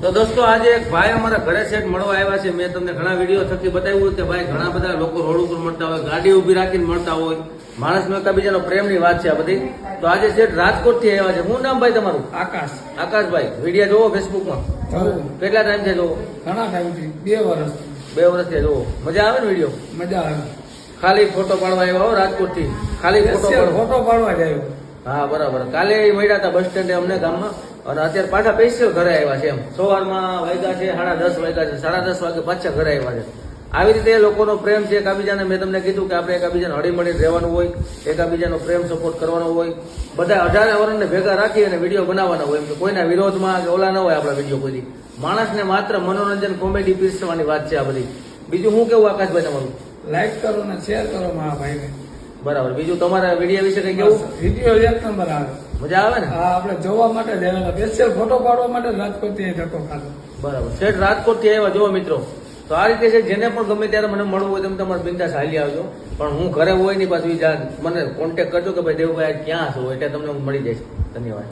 તો દોસ્તો આજે એક ભાઈ અમારા ઘરે સેટ મળવા આવ્યા છે. મેં તમને ઘણા વિડીયો થકી બતાવ્યું કે ભાઈ ઘણા બધા લોકો રોડ ઉપર મળતા હોય, ગાડી ઉભી રાખીને મળતા હોય, માણસનો એકબીજાનો પ્રેમની વાત છે આ બધી. તો આજે સેટ રાજકોટ થી આવ્યા છે. શું નામ ભાઈ તમારું? આકાશ. આકાશભાઈ, વિડીયો જોવો ફેસબુકમાં? કેટલા ટાઈમ છે જોવો? ઘણા ટાઈમથી 2 વર્ષ. 2 વર્ષથી જોવો. મજા આવે ને વિડીયો? મજા આવે. ખાલી ફોટો પાડવા આવ્યા હો રાજકોટ થી? ખાલી ફોટો પાડવા જ આવ્યો. હા બરાબર. કાલે મળ્યા હતા બસ સ્ટેન્ડે અમને ગામમાં, અને અત્યારે પાછા સ્પેશિયલ ઘરે આવ્યા છે. એમ સવારમાં વાગ્યા છે 10:30 વાગ્યા છે, 10:30 વાગે પાછા ઘરે આવ્યા છે. આવી રીતે લોકોનો પ્રેમ છે એકબીજાને. મેં તમને કીધું કે આપણે એકબીજાને હળીમળીને રહેવાનું હોય, એકબીજાનો પ્રેમ સપોર્ટ કરવાનો હોય. બધા 18 વર્ષને ભેગા રાખી અને વિડીયો બનાવવાના હોય. એમ કે કોઈના વિરોધમાં કે ઓલા ન હોય આપણા વિડીયો કોઈ. માણસને માત્ર મનોરંજન, કોમેડી પીરસવાની વાત છે આ બધી. બીજું શું કેવું આકાશભાઈ તમારું? લાઈક કરો ને શેર કરો મારા ભાઈને. બરાબર. બીજુું તમારા વિડીયો વિશે કઈ કેવું? વિડીયો 1 નંબર આવે. મજા આવે ને? હા, આપણે જોવા માટે જ આવેલા. સ્પેશિયલ ફોટો પાડવા માટે રાજકોટ થી ધક્કો ખાધો. બરાબર. સેટ રાજકોટ થી આવ્યા. જુઓ મિત્રો, તો આ રીતે છે. જેને પણ ગમે ત્યારે મને મળવું હોય તમે તમારે બિંદાસ હાલી આવજો. પણ હું ઘરે હોય નહીં, પાછું મને કોન્ટેક્ટ કરજો કે ભાઈ દેવભાઈ ક્યાં છો, એટલે તમને હું મળી જઈશ. ધન્યવાદ.